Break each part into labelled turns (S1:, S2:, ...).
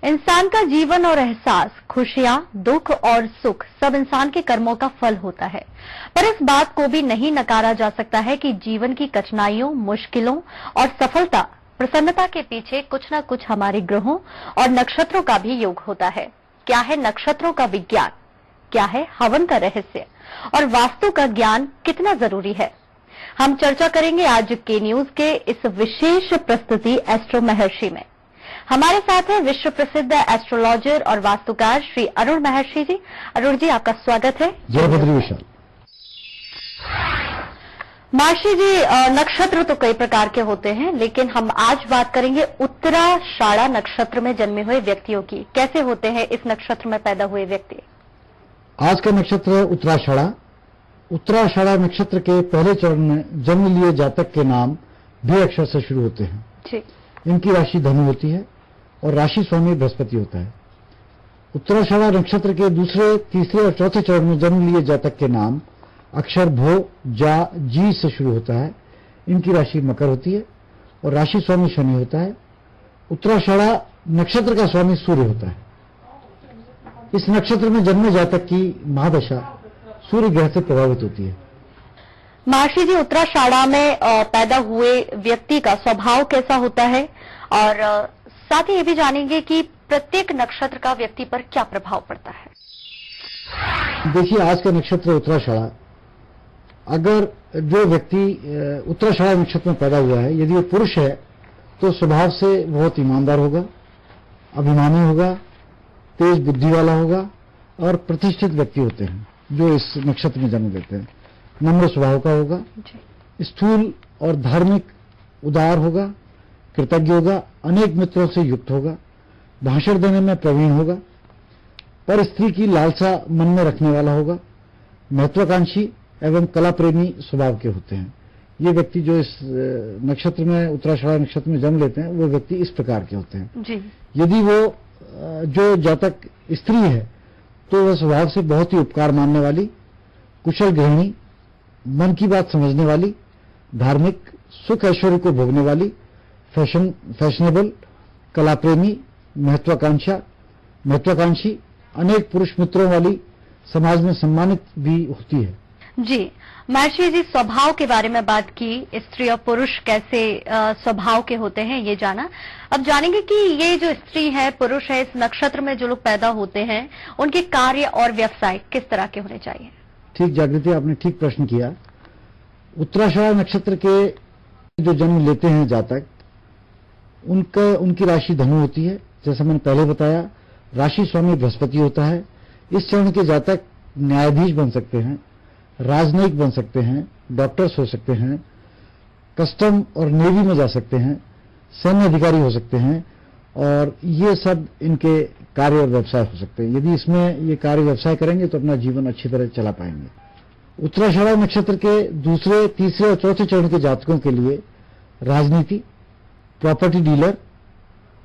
S1: इंसान का जीवन और एहसास, खुशियां, दुख और सुख सब इंसान के कर्मों का फल होता है। पर इस बात को भी नहीं नकारा जा सकता है कि जीवन की कठिनाइयों, मुश्किलों और सफलता, प्रसन्नता के पीछे कुछ न कुछ हमारे ग्रहों और नक्षत्रों का भी योग होता है। क्या है नक्षत्रों का विज्ञान, क्या है हवन का रहस्य और वास्तु का ज्ञान कितना जरूरी है, हम चर्चा करेंगे आज के न्यूज के इस विशेष प्रस्तुति एस्ट्रो महर्षि में। हमारे साथ है विश्व प्रसिद्ध एस्ट्रोलॉजर और वास्तुकार श्री अरुण महर्षि जी। अरुण जी, आपका स्वागत है।
S2: जय बद्री विशाल।
S1: महर्षि जी, नक्षत्र तो कई प्रकार के होते हैं, लेकिन हम आज बात करेंगे उत्तराषाढ़ा नक्षत्र में जन्मे हुए व्यक्तियों की। कैसे होते हैं इस नक्षत्र में पैदा हुए व्यक्ति?
S2: आज का नक्षत्र है उत्तराषाढ़ा। उत्तराषाढ़ा नक्षत्र के पहले चरण में जन्म लिए जातक के नाम भी अक्षर से शुरू होते हैं
S1: जी।
S2: इनकी राशि धनु होती है और राशि स्वामी बृहस्पति होता है। उत्तराषाढ़ा नक्षत्र के दूसरे, तीसरे और चौथे चरण में जन्म लिए जातक के नाम अक्षर भो, जा, जी से शुरू होता है। इनकी राशि मकर होती है और राशि स्वामी शनि होता है। उत्तराषाढ़ा नक्षत्र का स्वामी सूर्य होता है। इस नक्षत्र में जन्मे जातक की महादशा सूर्य ग्रह से प्रभावित होती है।
S1: महर्षि जी, उत्तराषाढ़ा में पैदा हुए व्यक्ति का स्वभाव कैसा होता है, और साथ ही ये भी जानेंगे कि प्रत्येक नक्षत्र का व्यक्ति पर क्या प्रभाव पड़ता है।
S2: देखिए, आज का नक्षत्र उत्तराषाढ़ा, अगर जो व्यक्ति उत्तराषाढ़ा नक्षत्र में पैदा हुआ है, यदि वो पुरुष है तो स्वभाव से बहुत ईमानदार होगा, अभिमानी होगा, तेज बुद्धि वाला होगा और प्रतिष्ठित व्यक्ति होते हैं जो इस नक्षत्र में जन्म लेते हैं। नम्र स्वभाव का होगा, स्थूल और धार्मिक, उदार होगा, कृतज्ञ होगा, अनेक मित्रों से युक्त होगा, भाषण देने में प्रवीण होगा, पर स्त्री की लालसा मन में रखने वाला होगा, महत्वाकांक्षी एवं कला प्रेमी स्वभाव के होते हैं। ये व्यक्ति जो इस नक्षत्र में, उत्तराषाढ़ा नक्षत्र में जन्म लेते हैं, वो व्यक्ति इस प्रकार के होते हैं
S1: जी।
S2: यदि वो जो जातक स्त्री है तो वह स्वभाव से बहुत ही उपकार मानने वाली, कुशल गृहिणी, मन की बात समझने वाली, धार्मिक, सुख ऐश्वर्य को भोगने वाली, फैशनेबल, कला प्रेमी, महत्वाकांक्षी, अनेक पुरुष मित्रों वाली, समाज में सम्मानित भी होती है।
S1: जी। महर्षि जी, स्वभाव के बारे में बात की, स्त्री और पुरुष कैसे स्वभाव के होते हैं ये जाना। अब जानेंगे कि ये जो स्त्री है, पुरुष है, इस नक्षत्र में जो लोग पैदा होते हैं, उनके कार्य और व्यवसाय किस तरह के होने चाहिए?
S2: ठीक जागृति, आपने ठीक प्रश्न किया। उत्तराषाढ़ा नक्षत्र के जो जन्म लेते हैं जातक, उनकी राशि धनु होती है। जैसा मैंने पहले बताया, राशि स्वामी बृहस्पति होता है। इस चरण के जातक न्यायाधीश बन सकते हैं, राजनयिक बन सकते हैं, डॉक्टर्स हो सकते हैं, कस्टम और नेवी में जा सकते हैं, सैन्य अधिकारी हो सकते हैं, और ये सब इनके कार्य और व्यवसाय हो सकते हैं। यदि इसमें ये कार्य व्यवसाय करेंगे तो अपना जीवन अच्छी तरह चला पाएंगे। उत्तराषाढ़ा नक्षत्र के दूसरे, तीसरे और चौथे चरण के जातकों के लिए राजनीति, प्रॉपर्टी डीलर,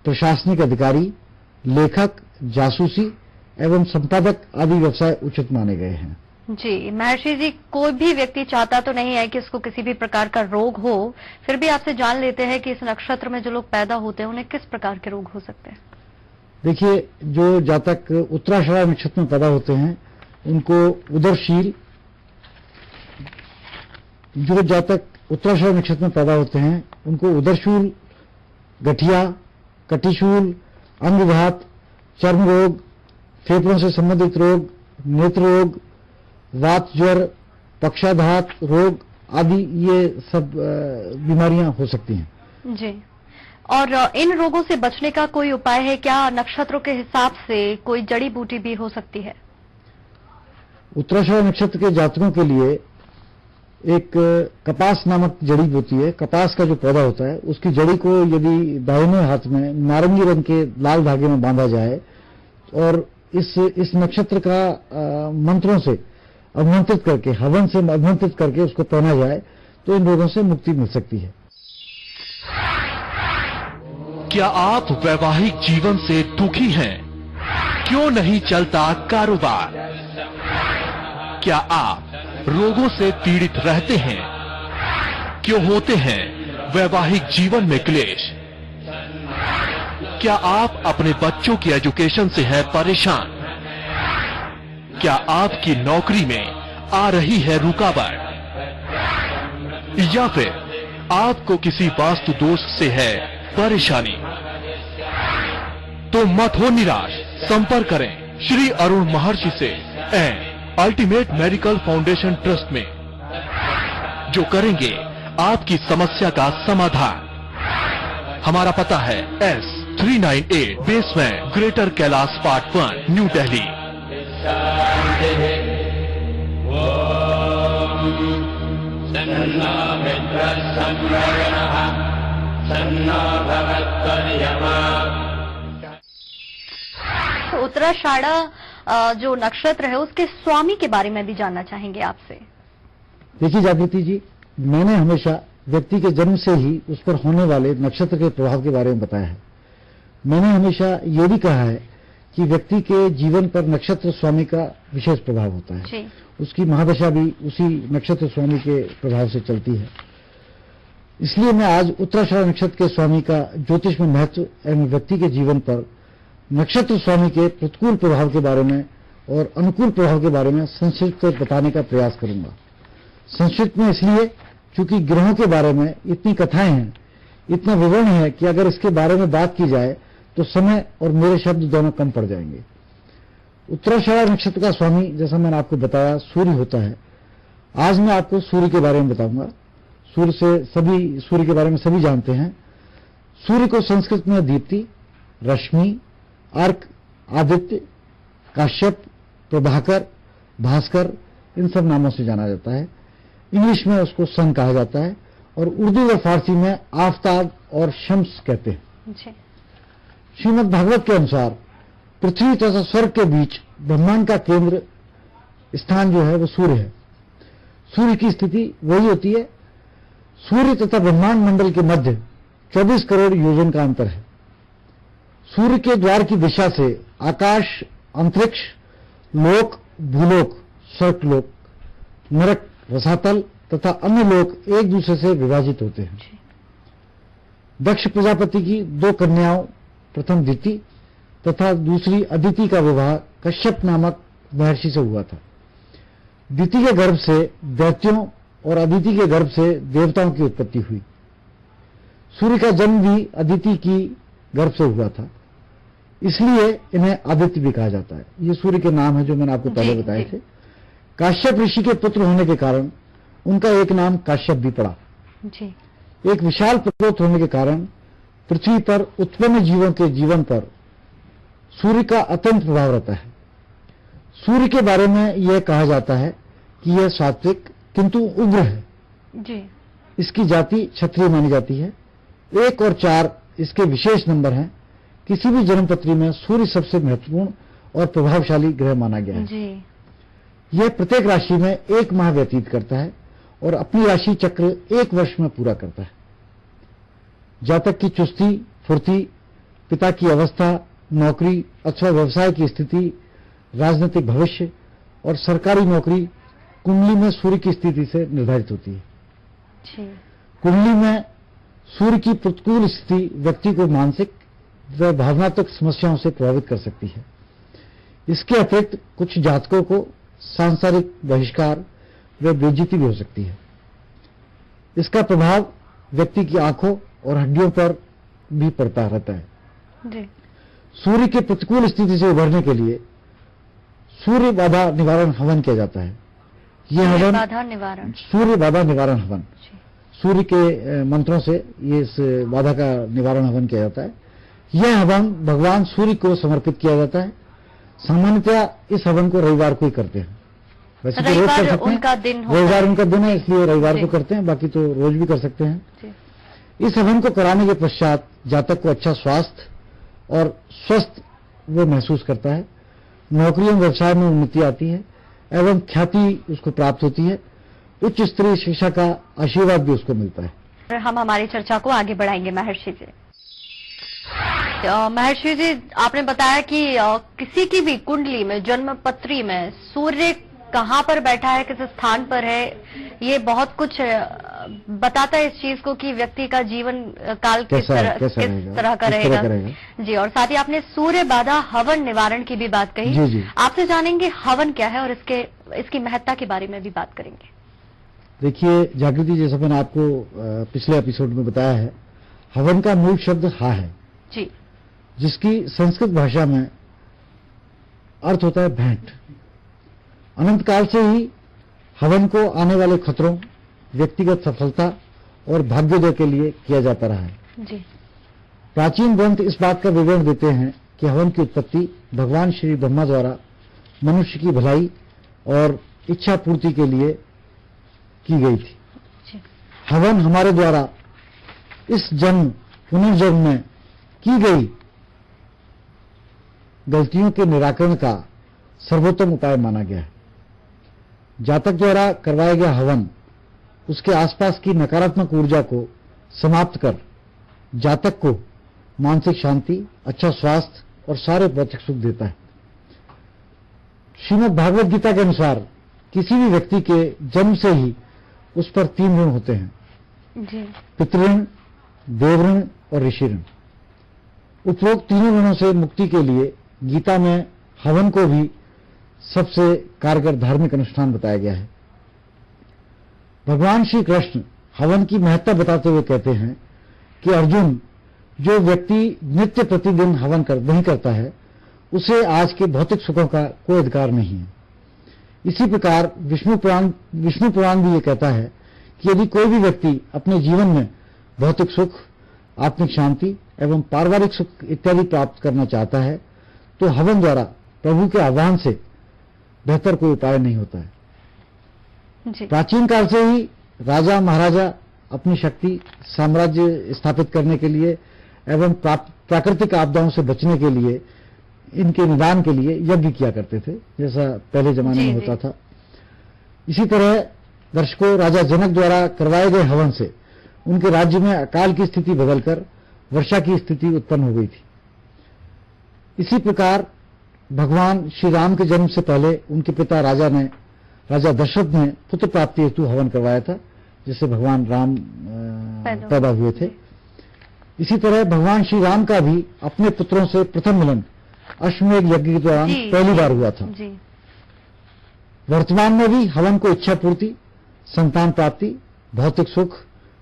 S2: प्रशासनिक अधिकारी, लेखक, जासूसी एवं संपादक आदि व्यवसाय उचित माने गए हैं।
S1: जी। महर्षि जी, कोई भी व्यक्ति चाहता तो नहीं है कि उसको किसी भी प्रकार का रोग हो, फिर भी आपसे जान लेते हैं कि इस नक्षत्र में जो लोग पैदा होते हैं उन्हें किस प्रकार के रोग हो सकते हैं।
S2: देखिए, जो जातक उत्तराषाढ़ा नक्षत्र में पैदा होते हैं उनको उदरशील, जो जातक उत्तराषाढ़ा नक्षत्र में पैदा होते हैं उनको उदरशूल, गठिया, कटिशूल, अंगघात, चर्म रोग, फेफड़ों से संबंधित रोग, नेत्र रोग, वात ज्वर, पक्षाघात रोग आदि, ये सब बीमारियां हो सकती हैं।
S1: जी। और इन रोगों से बचने का कोई उपाय है क्या? नक्षत्रों के हिसाब से कोई जड़ी बूटी भी हो सकती है?
S2: उत्तराषाढ़ा नक्षत्र के जातकों के लिए एक कपास नामक जड़ी बूटी है। कपास का जो पौधा होता है, उसकी जड़ी को यदि दाहिने हाथ में नारंगी रंग के लाल धागे में बांधा जाए और इस नक्षत्र का मंत्रों से अभिमंत्रित करके, हवन से अभिमंत्रित करके उसको पहना जाए तो इन रोगों से मुक्ति मिल सकती है।
S3: क्या आप वैवाहिक जीवन से दुखी हैं? क्यों नहीं चलता कारोबार? क्या आप रोगों से पीड़ित रहते हैं? क्यों होते हैं वैवाहिक जीवन में क्लेश? क्या आप अपने बच्चों की एजुकेशन से है परेशान? क्या आपकी नौकरी में आ रही है रुकावट? या फिर आपको किसी वास्तु दोष से है परेशानी? तो मत हो निराश, संपर्क करें श्री अरुण महर्षि से and ultimate medical foundation trust में, जो करेंगे आपकी समस्या का समाधान। हमारा पता है S398 basement, greater Kailash part 1, new Delhi.
S1: तो उत्तराषाढ़ा जो नक्षत्र है उसके स्वामी के बारे में भी जानना चाहेंगे आपसे।
S2: देखिए जागृति जी, मैंने हमेशा व्यक्ति के जन्म से ही उस पर होने वाले नक्षत्र के प्रभाव के बारे में बताया है। मैंने हमेशा ये भी कहा है कि व्यक्ति के जीवन पर नक्षत्र स्वामी का विशेष प्रभाव होता है।
S1: जी।
S2: उसकी महादशा भी उसी नक्षत्र स्वामी के प्रभाव से चलती है। इसलिए मैं आज उत्तराषाढ़ा नक्षत्र के स्वामी का ज्योतिष में महत्व एवं व्यक्ति के जीवन पर नक्षत्र स्वामी के प्रतिकूल प्रभाव के बारे में और अनुकूल प्रभाव के बारे में संक्षिप्त बताने का प्रयास करूंगा। संक्षिप्त में इसलिए क्योंकि ग्रहों के बारे में इतनी कथाएं हैं, इतना विवरण है कि अगर इसके बारे में बात की जाए तो समय और मेरे शब्द दोनों कम पड़ जाएंगे। उत्तराषाढ़ा नक्षत्र का स्वामी, जैसा मैंने आपको बताया, सूर्य होता है। आज मैं आपको सूर्य के बारे में बताऊंगा। सूर्य के बारे में सभी जानते हैं। सूर्य को संस्कृत में दीप्ति, रश्मि, अर्क, आदित्य, काश्यप, प्रभाकर, भास्कर, इन सब नामों से जाना जाता है। इंग्लिश में उसको सन कहा जाता है और उर्दू व फारसी में आफताब और शम्स कहते हैं। श्रीमद् भागवत के अनुसार पृथ्वी तथा स्वर्ग के बीच ब्रह्मांड का केंद्र स्थान जो है वो सूर्य है। सूर्य की स्थिति वही होती है। सूर्य तथा ब्रह्मांड मंडल के मध्य 24 करोड़ योजन का अंतर है। सूर्य के द्वार की दिशा से आकाश, अंतरिक्ष, लोक, भूलोक, स्वर्गलोक, नरक, रसातल तथा अन्य लोक एक दूसरे से विभाजित होते हैं। दक्ष प्रजापति की 2 कन्याओं, प्रथम दिति तथा दूसरी अदिति का विवाह कश्यप नामक महर्षि से हुआ था। दिति के गर्भ से दैत्यों और अदिति के गर्भ से देवताओं की उत्पत्ति हुई। सूर्य का जन्म भी अदिति की गर्भ से हुआ था, इसलिए इन्हें आदित्य भी कहा जाता है। ये सूर्य के नाम है जो मैंने आपको पहले बताए थे। काश्यप ऋषि के पुत्र होने के कारण उनका एक नाम काश्यप भी पड़ा।
S1: जी।
S2: एक विशाल प्रकोप होने के कारण पृथ्वी पर उत्पन्न जीवों के जीवन पर सूर्य का अत्यंत प्रभाव रहता है। सूर्य के बारे में यह कहा जाता है कि यह सात्विक किंतु उग्र है।
S1: जी।
S2: इसकी जाति क्षत्रिय मानी जाती है। 1 और 4 इसके विशेष नंबर हैं। किसी भी जन्मपत्री में सूर्य सबसे महत्वपूर्ण और प्रभावशाली ग्रह माना गया है।
S1: जी।
S2: यह प्रत्येक राशि में 1 माह व्यतीत करता है और अपनी राशि चक्र 1 वर्ष में पूरा करता है। जातक की चुस्ती, फुर्ती, पिता की अवस्था, नौकरी अथवा व्यवसाय की स्थिति, राजनीतिक भविष्य और सरकारी नौकरी कुंडली में सूर्य की स्थिति से निर्धारित होती है।
S1: जी।
S2: कुंडली में सूर्य की प्रतिकूल स्थिति व्यक्ति को मानसिक व भावनात्मक समस्याओं से प्रभावित कर सकती है। इसके अतिरिक्त कुछ जातकों को सांसारिक बहिष्कार व बेइज्जती भी हो सकती है। इसका प्रभाव व्यक्ति की आंखों और हड्डियों पर भी पड़ता रहता है।
S1: जी।
S2: सूर्य के प्रतिकूल स्थिति से उभरने के लिए सूर्य बाधा निवारण हवन किया जाता है। यह हवन सूर्य बाधा निवारण हवन, सूर्य के मंत्रों से ये इस बाधा का निवारण हवन किया जाता है। यह हवन भगवान सूर्य को समर्पित किया जाता है। सामान्यतः इस हवन को रविवार को ही करते हैं। वैसे तो रोज कर सकते हैं, रविवार उनका दिन है इसलिए रविवार को करते हैं, बाकी तो रोज भी कर सकते हैं। इस हवन को कराने के पश्चात जातक को अच्छा स्वास्थ्य और स्वस्थ वो महसूस करता है। नौकरी एवं व्यवसाय में उन्नति आती है एवं ख्याति उसको प्राप्त होती है। उच्च स्तरीय शिक्षा का आशीर्वाद भी उसको मिलता है।
S1: हम हमारी चर्चा को आगे बढ़ाएंगे महर्षि जी। महर्षि जी, आपने बताया कि किसी की भी कुंडली में, जन्म पत्री में सूर्य कहाँ पर बैठा है, किस स्थान पर है, ये बहुत कुछ बताता है इस चीज को कि व्यक्ति का जीवन काल किस तरह का रहेगा। जी, और साथ ही आपने सूर्य बाधा हवन निवारण की भी बात कही।
S2: जी, जी।
S1: आपसे जानेंगे हवन क्या है और इसकी महत्ता के बारे में भी बात करेंगे।
S2: देखिए जागृति, जैसा मैंने आपको पिछले एपिसोड में बताया है, हवन का मूल शब्द हा है
S1: जी, जिसकी
S2: संस्कृत भाषा में अर्थ होता है भेंट। अनंत काल से ही हवन को आने वाले खतरों, व्यक्तिगत सफलता और भाग्योदय के लिए किया जाता रहा है।
S1: जी।
S2: प्राचीन ग्रंथ इस बात का विवरण देते हैं कि हवन की उत्पत्ति भगवान श्री ब्रह्मा द्वारा मनुष्य की भलाई और इच्छा पूर्ति के लिए की गई थी। जी। हवन हमारे द्वारा इस जन्म पुनर्जन्म में की गई गलतियों के निराकरण का सर्वोत्तम उपाय माना गया है। जातक द्वारा करवाया गया हवन उसके आसपास की नकारात्मक ऊर्जा को समाप्त कर जातक को मानसिक शांति, अच्छा स्वास्थ्य और सारे भौतिक सुख देता है। श्रीमद् भागवत गीता के अनुसार किसी भी व्यक्ति के जन्म से ही उस पर 3 ऋण होते हैं, पितृऋण, देवऋण और ऋषि ऋण। उपरोक्त तीनों ऋणों से मुक्ति के लिए गीता में हवन को भी सबसे कारगर धार्मिक अनुष्ठान बताया गया है। भगवान श्री कृष्ण हवन की महत्ता बताते हुए कहते हैं कि अर्जुन, जो व्यक्ति नित्य प्रतिदिन हवन नहीं करता है, उसे आज के भौतिक सुखों का कोई अधिकार नहीं है। इसी प्रकार विष्णु पुराण भी ये कहता है कि यदि कोई भी व्यक्ति अपने जीवन में भौतिक सुख, आत्मिक शांति एवं पारिवारिक सुख इत्यादि प्राप्त करना चाहता है, तो हवन द्वारा प्रभु के आह्वान से बेहतर कोई उपाय नहीं होता है। जी। प्राचीन काल से ही राजा महाराजा अपनी शक्ति, साम्राज्य स्थापित करने के लिए एवं प्राकृतिक आपदाओं से बचने के लिए, इनके निदान के लिए यज्ञ किया करते थे, जैसा पहले जमाने में होता था। इसी तरह दर्शकों, राजा जनक द्वारा करवाए गए हवन से उनके राज्य में अकाल की स्थिति बदलकर वर्षा की स्थिति उत्पन्न हो गई थी। इसी प्रकार भगवान श्री राम के जन्म से पहले उनके पिता राजा दशरथ ने पुत्र प्राप्ति हेतु हवन करवाया था, जिससे भगवान राम पैदा हुए थे। इसी तरह भगवान श्री राम का भी अपने पुत्रों से प्रथम मिलन अश्वमेध यज्ञ के दौरान पहली बार हुआ था। वर्तमान में भी हवन को इच्छा पूर्ति, संतान प्राप्ति, भौतिक सुख,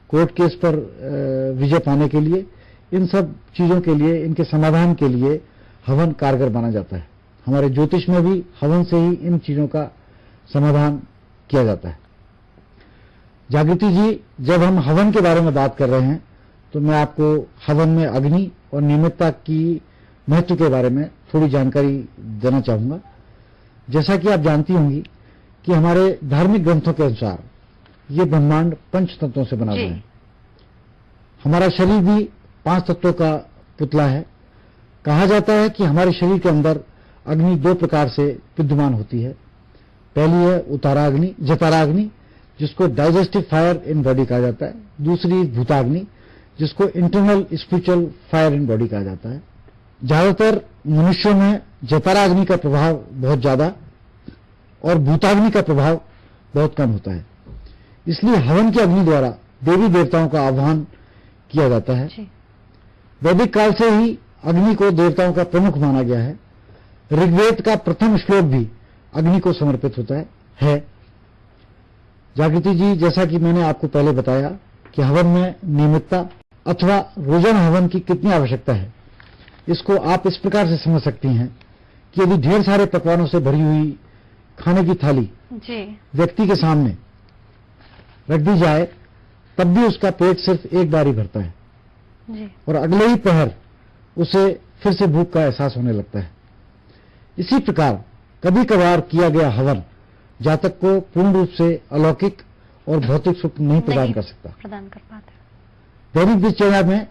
S2: कोर्ट केस पर विजय पाने के लिए, इन सब चीजों के लिए, इनके समाधान के लिए हवन कारगर माना जाता है। हमारे ज्योतिष में भी हवन से ही इन चीजों का समाधान किया जाता है। जागृति जी, जब हम हवन के बारे में बात कर रहे हैं तो मैं आपको हवन में अग्नि और नियमितता की महत्व के बारे में थोड़ी जानकारी देना चाहूंगा। जैसा कि आप जानती होंगी कि हमारे धार्मिक ग्रंथों के अनुसार ये ब्रह्मांड 5 तत्वों से बना हुआ है। हमारा शरीर भी 5 तत्वों का पुतला है। कहा जाता है कि हमारे शरीर के अंदर अग्नि 2 प्रकार से विद्यमान होती है। पहली है उताराग्नि, जताराग्नि, जिसको डाइजेस्टिव फायर इन बॉडी कहा जाता है। दूसरी भूताग्नि, जिसको internal spiritual fire in body कहा जाता है। ज्यादातर मनुष्यों में जताराग्नि का प्रभाव बहुत ज्यादा और भूताग्नि का प्रभाव बहुत कम होता है। इसलिए हवन की अग्नि द्वारा देवी देवताओं का आह्वान किया जाता है। वैदिक काल से ही अग्नि को देवताओं का प्रमुख माना गया है। ऋग्वेद का प्रथम श्लोक भी अग्नि को समर्पित होता है। जागृति जी, जैसा कि मैंने आपको पहले बताया कि हवन में नियमितता अथवा रोजाना हवन की कितनी आवश्यकता है, इसको आप इस प्रकार से समझ सकती हैं कि यदि ढेर सारे पकवानों से भरी हुई खाने की थाली व्यक्ति के सामने रख दी जाए, तब भी उसका पेट सिर्फ एक बार ही भरता है और अगले ही पहर उसे फिर से भूख का एहसास होने लगता है। इसी प्रकार कभी कभार किया गया हवन जातक को पूर्ण रूप से अलौकिक और भौतिक सुख नहीं प्रदान कर पाता। दैनिक दिनचर्या में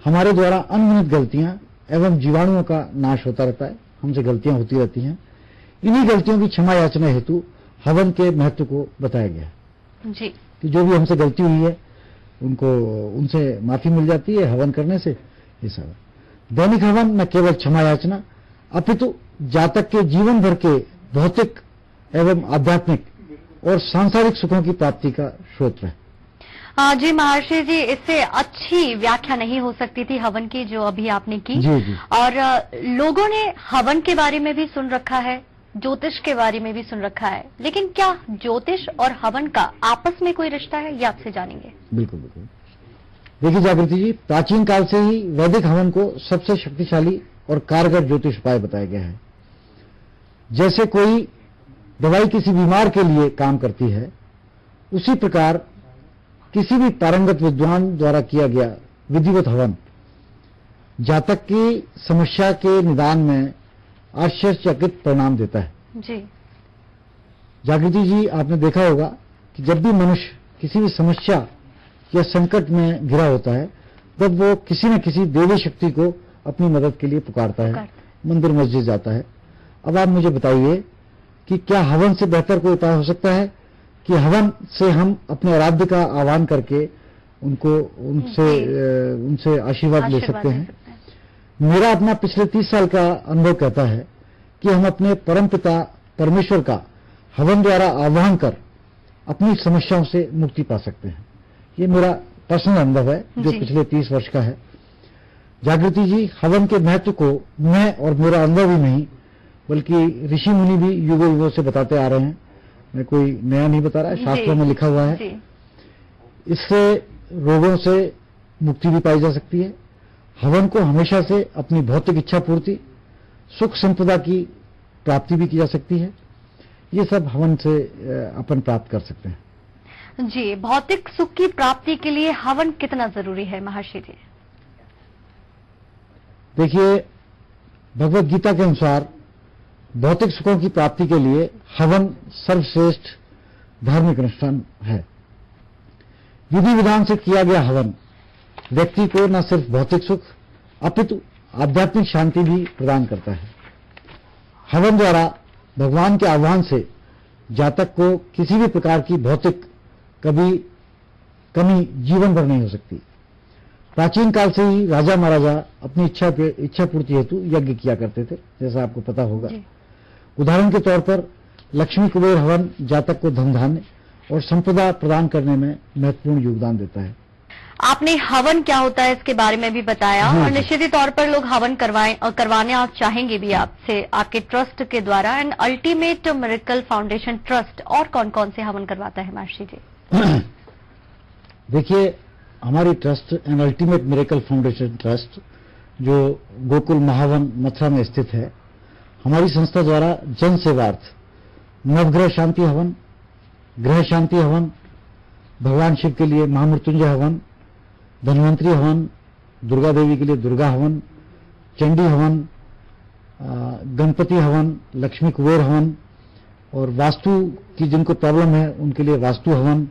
S2: हमारे द्वारा अनगिनत गलतियां एवं जीवाणुओं का नाश होता रहता है। हमसे गलतियां होती रहती हैं। इन्हीं गलतियों की क्षमा याचना हेतु हवन के महत्व को बताया गया है जी, कि जो भी हमसे गलती हुई है उनसे माफी मिल जाती है हवन करने से। ये सब दैनिक हवन न केवल क्षमा याचना अपितु जातक के जीवन भर के भौतिक एवं आध्यात्मिक और सांसारिक सुखों की प्राप्ति का स्रोत है।
S1: जी महर्षि जी, इससे अच्छी व्याख्या नहीं हो सकती थी हवन की जो अभी आपने की।
S2: जी जी।
S1: और लोगों ने हवन के बारे में भी सुन रखा है, ज्योतिष के बारे में भी सुन रखा है, लेकिन क्या ज्योतिष और हवन का आपस में कोई रिश्ता है, ये आपसे जानेंगे।
S2: बिल्कुल बिल्कुल। देखिए जागृति जी, प्राचीन काल से ही वैदिक हवन को सबसे शक्तिशाली और कारगर ज्योतिष उपाय बताया गया है। जैसे कोई दवाई किसी बीमार के लिए काम करती है, उसी प्रकार किसी भी पारंगत विद्वान द्वारा किया गया विधिवत हवन जातक की समस्या के निदान में आश्चर्यचकित परिणाम देता है।
S1: जी
S2: जागृति जी, आपने देखा होगा कि जब भी मनुष्य किसी भी समस्या या संकट में घिरा होता है, तब वो किसी न किसी देवी शक्ति को अपनी मदद के लिए पुकारता है, मंदिर मस्जिद जाता है। अब आप मुझे बताइए कि क्या हवन से बेहतर कोई उपाय हो सकता है कि हवन से हम अपने आराध्य का आह्वान करके उनसे आशीर्वाद ले सकते हैं। मेरा अपना पिछले 30 साल का अनुभव कहता है कि हम अपने परमपिता परमेश्वर का हवन द्वारा आह्वान कर अपनी समस्याओं से मुक्ति पा सकते हैं। ये मेरा पर्सनल अनुभव है जो पिछले 30 वर्ष का है। जागृति जी, हवन के महत्व को मैं और मेरा अनुभव ही नहीं बल्कि ऋषि मुनि भी युगों युगों से बताते आ रहे हैं। मैं कोई नया नहीं बता रहा, शास्त्रों में लिखा हुआ है। इससे रोगों से मुक्ति भी पाई जा सकती है। हवन को हमेशा से अपनी भौतिक इच्छा पूर्ति, सुख संपदा की प्राप्ति भी की जा सकती है। ये सब हवन से अपन प्राप्त कर सकते हैं।
S1: जी, भौतिक सुख की प्राप्ति के लिए हवन कितना जरूरी है महर्षि जी?
S2: देखिए, भगवत गीता के अनुसार भौतिक सुखों की प्राप्ति के लिए हवन सर्वश्रेष्ठ धार्मिक अनुष्ठान है। विधि विधान से किया गया हवन व्यक्ति को न सिर्फ भौतिक सुख अपितु आध्यात्मिक शांति भी प्रदान करता है। हवन द्वारा भगवान के आह्वान से जातक को किसी भी प्रकार की भौतिक कमी जीवन भर नहीं हो सकती। प्राचीन काल से ही राजा महाराजा अपनी इच्छा पूर्ति हेतु यज्ञ किया करते थे, जैसा आपको पता होगा। उदाहरण के तौर पर लक्ष्मी कुबेर हवन जातक को धन धान्य और संपदा प्रदान करने में महत्वपूर्ण योगदान देता है।
S1: आपने हवन क्या होता है इसके बारे में भी बताया और निश्चित ही तौर पर लोग हवन करवाने आप चाहेंगे भी आपसे, आपके ट्रस्ट के द्वारा। And ultimate miracle foundation trust और कौन कौन से हवन करवाता है महर्षि जी?
S2: देखिए, हमारी trust and ultimate miracle foundation trust जो गोकुल महावन मथुरा में स्थित है, हमारी संस्था द्वारा जन सेवार्थ नवग्रह शांति हवन, ग्रह शांति हवन, भगवान शिव के लिए महामृत्युंजय हवन, धन्वंतरी हवन, दुर्गा देवी के लिए दुर्गा हवन, चंडी हवन, गणपति हवन, लक्ष्मी कुबेर हवन, और वास्तु की जिनको प्रॉब्लम है उनके लिए वास्तु हवन,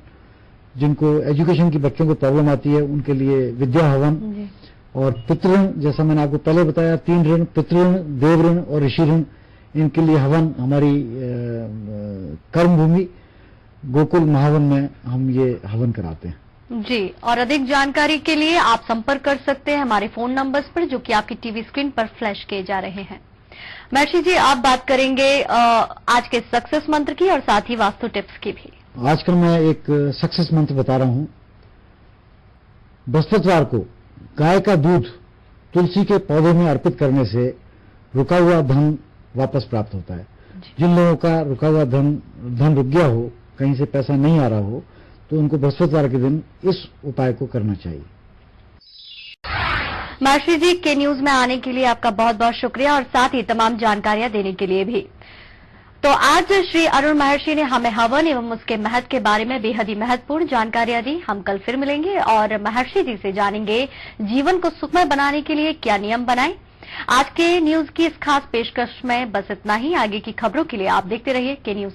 S2: जिनको एजुकेशन की बच्चों को प्रॉब्लम आती है उनके लिए विद्या हवन, और पितृ ऋण, जैसा मैंने आपको पहले बताया, 3 ऋण, पितृ ऋण, देव ऋण और ऋषि ऋण, इनके लिए हवन हमारी कर्म भूमि गोकुल महावन में हम ये हवन कराते हैं।
S1: जी, और अधिक जानकारी के लिए आप संपर्क कर सकते हैं हमारे फोन नंबर्स पर जो कि आपकी टीवी स्क्रीन पर फ्लैश किए जा रहे हैं। महर्षि जी, आप बात करेंगे आज के सक्सेस मंत्र की और साथ ही वास्तु टिप्स की भी।
S2: आजकल मैं एक सक्सेस मंत्र बता रहा हूं। बृहस्पतिवार को गाय का दूध तुलसी के पौधे में अर्पित करने से रुका हुआ धन वापस प्राप्त होता है। जिन लोगों का रुका हुआ धन रुक गया हो, कहीं से पैसा नहीं आ रहा हो, तो उनको बृहस्पतिवार के दिन इस उपाय को करना चाहिए।
S1: महर्षि जी, के न्यूज में आने के लिए आपका बहुत बहुत शुक्रिया और साथ ही तमाम जानकारियां देने के लिए भी। तो आज श्री अरुण महर्षि ने हमें हवन एवं उसके महत्व के बारे में बेहद ही महत्वपूर्ण जानकारियां दी। हम कल फिर मिलेंगे और महर्षि जी से जानेंगे जीवन को सुखमय बनाने के लिए क्या नियम बनाएं। आज के न्यूज की इस खास पेशकश में बस इतना ही। आगे की खबरों के लिए आप देखते रहिए के न्यूज।